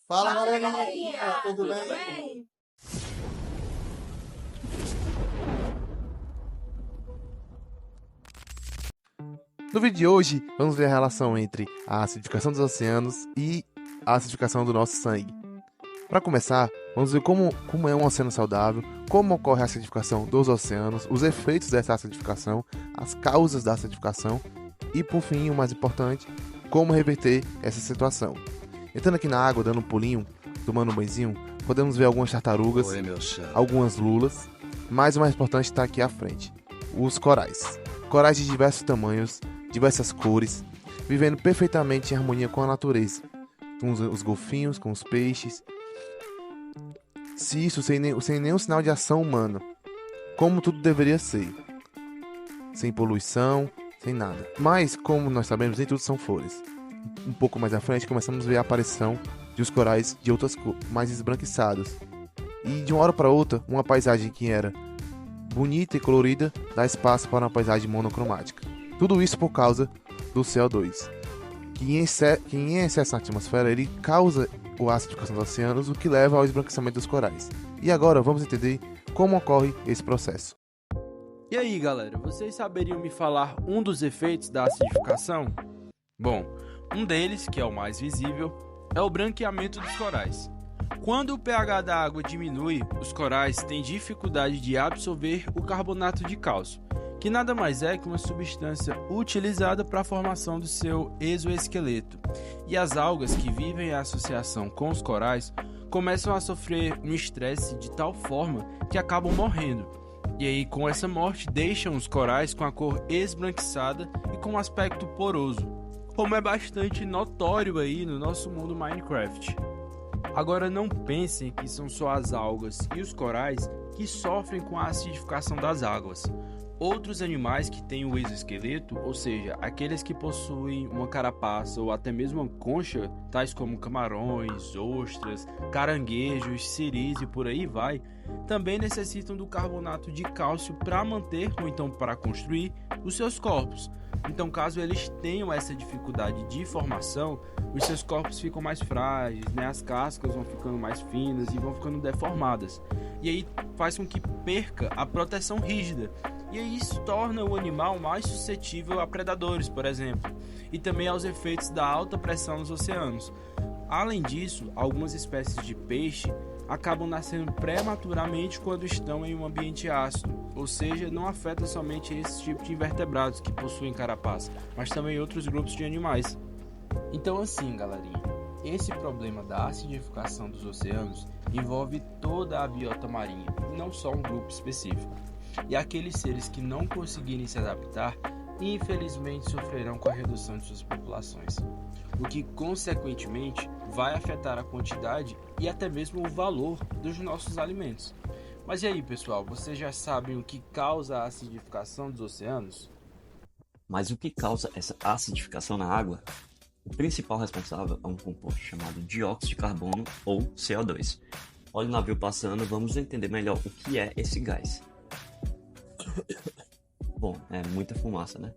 Fala, galerinha! Tudo bem? No vídeo de hoje, vamos ver a relação entre a acidificação dos oceanos e a acidificação do nosso sangue. Para começar, vamos ver como é um oceano saudável, como ocorre a acidificação dos oceanos, os efeitos dessa acidificação, as causas da acidificação e, por fim, o mais importante, como reverter essa situação. Entrando aqui na água, dando um pulinho, tomando um banhozinho, podemos ver algumas tartarugas, algumas lulas, mas o mais importante está aqui à frente, os corais. Corais de diversos tamanhos, diversas cores, vivendo perfeitamente em harmonia com a natureza, com os golfinhos, com os peixes. Se isso sem nenhum sinal de ação humana, como tudo deveria ser, sem poluição, sem nada. Mas, como nós sabemos, nem tudo são flores. Um pouco mais à frente, começamos a ver a aparição de os corais de outras cores, mais esbranquiçados. E de uma hora para outra, uma paisagem que era bonita e colorida dá espaço para uma paisagem monocromática. Tudo isso por causa do CO2, que em excesso na atmosfera ele causa a acidificação dos oceanos, o que leva ao esbranquiçamento dos corais. E agora vamos entender como ocorre esse processo. E aí, galera, vocês saberiam me falar um dos efeitos da acidificação? Bom, um deles, que é o mais visível, é o branqueamento dos corais. Quando o pH da água diminui, os corais têm dificuldade de absorver o carbonato de cálcio, que nada mais é que uma substância utilizada para a formação do seu exoesqueleto. E as algas que vivem em associação com os corais começam a sofrer um estresse de tal forma que acabam morrendo. E aí, com essa morte, deixam os corais com a cor esbranquiçada e com um aspecto poroso, como é bastante notório aí no nosso mundo Minecraft. Agora, não pensem que são só as algas e os corais que sofrem com a acidificação das águas. Outros animais que têm o exoesqueleto, ou seja, aqueles que possuem uma carapaça ou até mesmo uma concha, tais como camarões, ostras, caranguejos, siris e por aí vai, também necessitam do carbonato de cálcio para manter ou então para construir os seus corpos. Então, caso eles tenham essa dificuldade de formação, os seus corpos ficam mais frágeis, né? As cascas vão ficando mais finas e vão ficando deformadas. E aí faz com que perca a proteção rígida. E aí isso torna o animal mais suscetível a predadores, por exemplo, e também aos efeitos da alta pressão nos oceanos. Além disso, algumas espécies de peixe acabam nascendo prematuramente quando estão em um ambiente ácido, ou seja, não afeta somente esse tipo de invertebrados que possuem carapaça, mas também outros grupos de animais. Então assim, galerinha, esse problema da acidificação dos oceanos envolve toda a biota marinha, e não só um grupo específico. E aqueles seres que não conseguirem se adaptar, infelizmente sofrerão com a redução de suas populações, o que consequentemente vai afetar a quantidade e até mesmo o valor dos nossos alimentos. Mas e aí, pessoal, vocês já sabem o que causa a acidificação dos oceanos? Mas o que causa essa acidificação na água? O principal responsável é um composto chamado dióxido de carbono ou CO2. Olha o navio passando, vamos entender melhor o que é esse gás. Bom, é muita fumaça, né?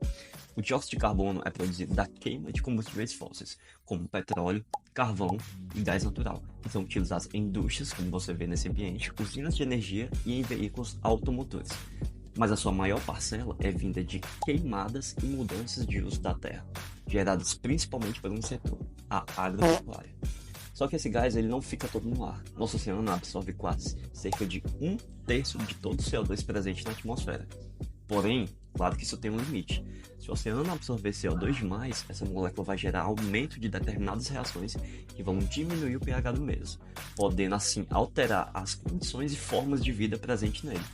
O dióxido de carbono é produzido da queima de combustíveis fósseis, como petróleo, carvão e gás natural, que são utilizados em indústrias, como você vê nesse ambiente, usinas de energia e em veículos automotores. Mas a sua maior parcela é vinda de queimadas e mudanças de uso da terra, geradas principalmente por um setor, a agropecuária. Só que esse gás ele não fica todo no ar. Nosso oceano absorve quase cerca de 1/3 de todo o CO2 presente na atmosfera. Porém, claro que isso tem um limite. Se o oceano absorver CO2 demais, essa molécula vai gerar aumento de determinadas reações que vão diminuir o pH do mesmo, podendo assim alterar as condições e formas de vida presentes nele.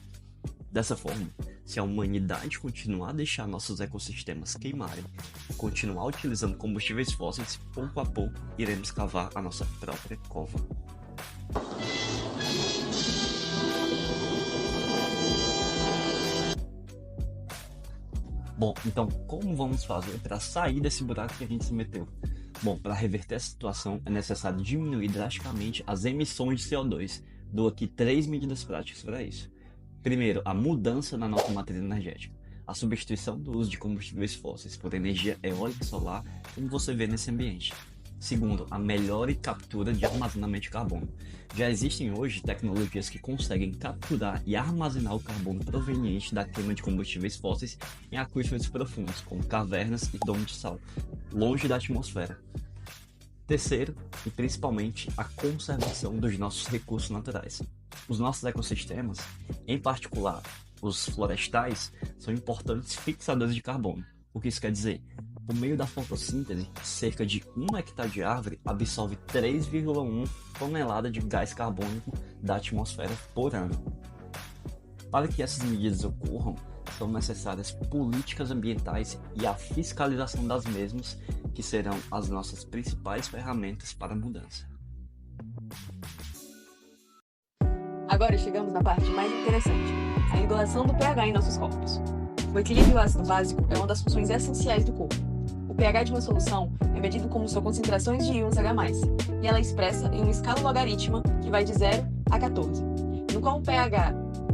Dessa forma, se a humanidade continuar a deixar nossos ecossistemas queimarem e continuar utilizando combustíveis fósseis, pouco a pouco iremos cavar a nossa própria cova. Bom, então como vamos fazer para sair desse buraco que a gente se meteu? Bom, para reverter essa situação é necessário diminuir drasticamente as emissões de CO2. Dou aqui 3 medidas práticas para isso. Primeiro, a mudança na nossa matriz energética. A substituição do uso de combustíveis fósseis por energia eólica e solar, como você vê nesse ambiente. Segundo, a melhor captura de armazenamento de carbono. Já existem hoje tecnologias que conseguem capturar e armazenar o carbono proveniente da queima de combustíveis fósseis em aquíferos profundos, como cavernas e domos de sal, longe da atmosfera. Terceiro, e principalmente, a conservação dos nossos recursos naturais. Os nossos ecossistemas, em particular os florestais, são importantes fixadores de carbono. O que isso quer dizer? Por meio da fotossíntese, cerca de 1 hectare de árvore absorve 3,1 tonelada de gás carbônico da atmosfera por ano. Para que essas medidas ocorram, são necessárias políticas ambientais e a fiscalização das mesmas, que serão as nossas principais ferramentas para a mudança. Agora chegamos na parte mais interessante, a regulação do pH em nossos corpos. O equilíbrio ácido-básico é uma das funções essenciais do corpo. O pH de uma solução é medido como sua concentração de íons H+, e ela é expressa em uma escala logarítmica que vai de 0 a 14, no qual o pH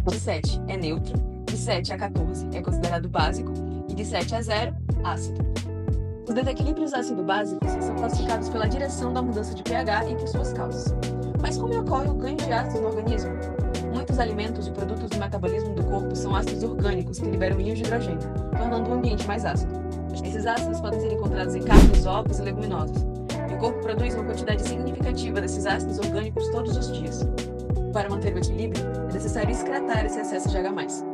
de 7 é neutro, de 7 a 14 é considerado básico e de 7 a 0, ácido. Os desequilíbrios ácido-básicos são classificados pela direção da mudança de pH e por suas causas. Mas como ocorre o ganho de ácidos no organismo? Muitos alimentos e produtos do metabolismo do corpo são ácidos orgânicos que liberam íons de hidrogênio, tornando o ambiente mais ácido. Esses ácidos podem ser encontrados em carnes, ovos e leguminosas. E o corpo produz uma quantidade significativa desses ácidos orgânicos todos os dias. Para manter o equilíbrio, é necessário excretar esse excesso de H+.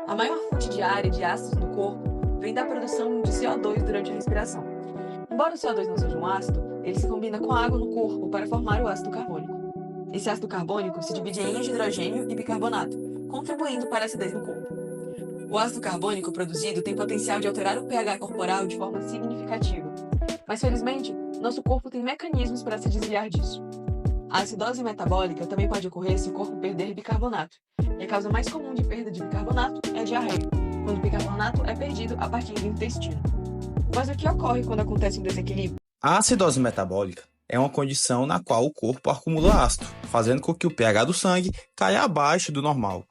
A maior fonte diária de ácidos no corpo vem da produção de CO2 durante a respiração. Embora o CO2 não seja um ácido, ele se combina com a água no corpo para formar o ácido carbônico. Esse ácido carbônico se divide em íons de hidrogênio e bicarbonato, contribuindo para a acidez no corpo. O ácido carbônico produzido tem potencial de alterar o pH corporal de forma significativa, mas felizmente, nosso corpo tem mecanismos para se desviar disso. A acidose metabólica também pode ocorrer se o corpo perder bicarbonato, e a causa mais comum de perda de bicarbonato é a diarreia, quando o bicarbonato é perdido a partir do intestino. Mas o que ocorre quando acontece um desequilíbrio? A acidose metabólica é uma condição na qual o corpo acumula ácido, fazendo com que o pH do sangue caia abaixo do normal.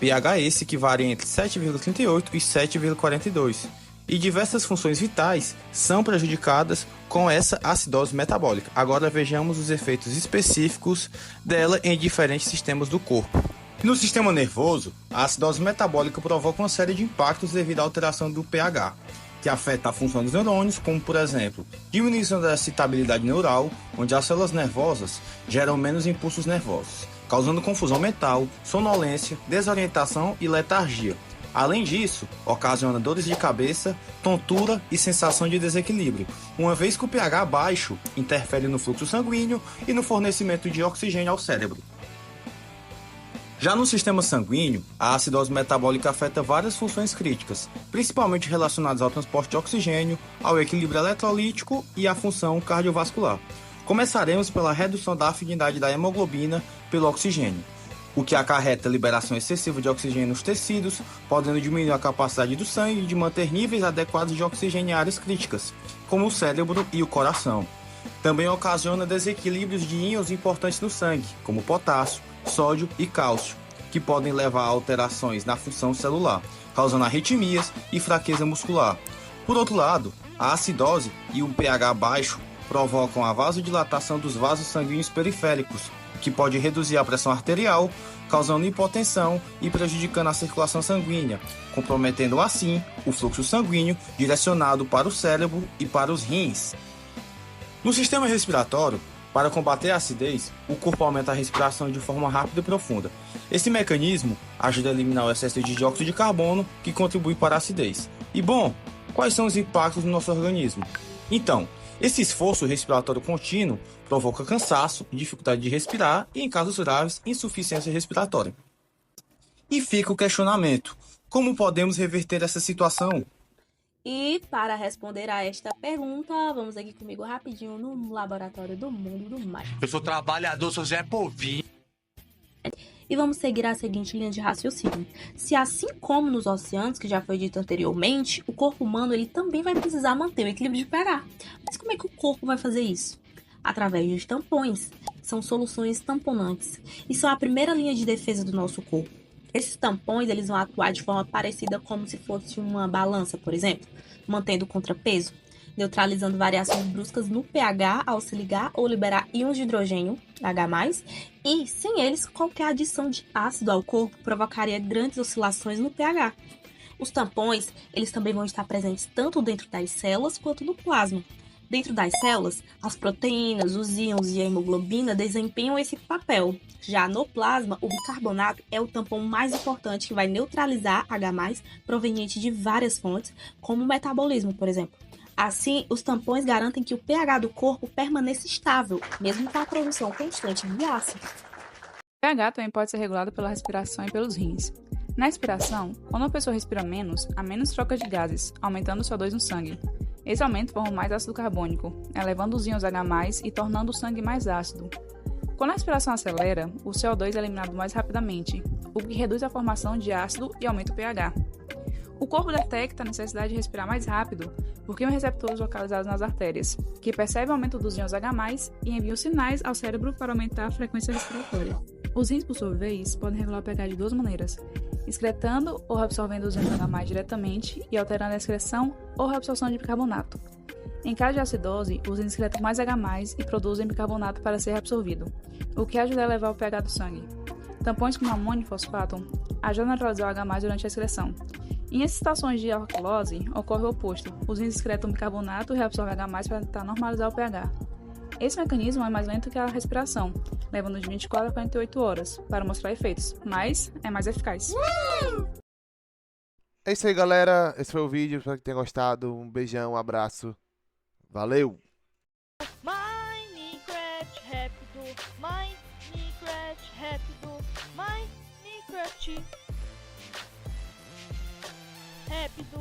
pH esse que varia entre 7,38 e 7,42. E diversas funções vitais são prejudicadas com essa acidose metabólica. Agora vejamos os efeitos específicos dela em diferentes sistemas do corpo. No sistema nervoso, a acidose metabólica provoca uma série de impactos devido à alteração do pH, que afeta a função dos neurônios, como por exemplo, diminuição da excitabilidade neural, onde as células nervosas geram menos impulsos nervosos, causando confusão mental, sonolência, desorientação e letargia. Além disso, ocasiona dores de cabeça, tontura e sensação de desequilíbrio, uma vez que o pH baixo interfere no fluxo sanguíneo e no fornecimento de oxigênio ao cérebro. Já no sistema sanguíneo, a acidose metabólica afeta várias funções críticas, principalmente relacionadas ao transporte de oxigênio, ao equilíbrio eletrolítico e à função cardiovascular. Começaremos pela redução da afinidade da hemoglobina pelo oxigênio, o que acarreta a liberação excessiva de oxigênio nos tecidos, podendo diminuir a capacidade do sangue de manter níveis adequados de oxigênio em áreas críticas, como o cérebro e o coração. Também ocasiona desequilíbrios de íons importantes no sangue, como potássio, sódio e cálcio, que podem levar a alterações na função celular, causando arritmias e fraqueza muscular. Por outro lado, a acidose e o pH baixo provocam a vasodilatação dos vasos sanguíneos periféricos, que pode reduzir a pressão arterial, causando hipotensão e prejudicando a circulação sanguínea, comprometendo assim o fluxo sanguíneo direcionado para o cérebro e para os rins. No sistema respiratório, para combater a acidez, o corpo aumenta a respiração de forma rápida e profunda. Esse mecanismo ajuda a eliminar o excesso de dióxido de carbono, que contribui para a acidez. E bom, quais são os impactos no nosso organismo? Então, esse esforço respiratório contínuo provoca cansaço, dificuldade de respirar e, em casos graves, insuficiência respiratória. E fica o questionamento: como podemos reverter essa situação? E para responder a esta pergunta, vamos aqui comigo rapidinho no laboratório do mundo do mágico. Eu sou trabalhador, sou Zé Povinho. E vamos seguir a seguinte linha de raciocínio. Se assim como nos oceanos, que já foi dito anteriormente, o corpo humano ele também vai precisar manter o equilíbrio de pH. Mas como é que o corpo vai fazer isso? Através dos tampões. São soluções tamponantes. E são a primeira linha de defesa do nosso corpo. Esses tampões eles vão atuar de forma parecida como se fosse uma balança, por exemplo, mantendo o contrapeso. neutralizando variações bruscas no pH ao se ligar ou liberar íons de hidrogênio, H+, e, sem eles, qualquer adição de ácido ao corpo provocaria grandes oscilações no pH. Os tampões, eles também vão estar presentes tanto dentro das células quanto no plasma. Dentro das células, as proteínas, os íons e a hemoglobina desempenham esse papel. Já no plasma, o bicarbonato é o tampão mais importante que vai neutralizar H+, proveniente de várias fontes, como o metabolismo, por exemplo. Assim, os tampões garantem que o pH do corpo permaneça estável, mesmo com a produção constante de ácidos. O pH também pode ser regulado pela respiração e pelos rins. Na expiração, quando uma pessoa respira menos, há menos troca de gases, aumentando o CO2 no sangue. Esse aumento forma mais ácido carbônico, elevando os íons H+, e tornando o sangue mais ácido. Quando a respiração acelera, o CO2 é eliminado mais rapidamente, o que reduz a formação de ácido e aumenta o pH. O corpo detecta a necessidade de respirar mais rápido porque tem receptores localizados nas artérias, que percebem o aumento dos íons H+, e enviam sinais ao cérebro para aumentar a frequência respiratória. Os rins, por sua vez, podem regular o pH de duas maneiras: excretando ou reabsorvendo os íons H+ diretamente e alterando a excreção ou reabsorção de bicarbonato. Em caso de acidose, os rins excretam mais H+ e produzem bicarbonato para ser reabsorvido, o que ajuda a elevar o pH do sangue. Tampões como amônio e fosfato ajudam a neutralizar o H+ durante a excreção. Em situações de alcalose, ocorre o oposto. Os rins excretam bicarbonato e reabsorvem H+ para tentar normalizar o pH. Esse mecanismo é mais lento que a respiração, levando de 24 a 48 horas para mostrar efeitos, mas é mais eficaz. É isso aí, galera. Esse foi o vídeo. Espero que tenham gostado. Um beijão, um abraço. Valeu! Minecraft rápido, Minecraft rápido, Minecraft rápido,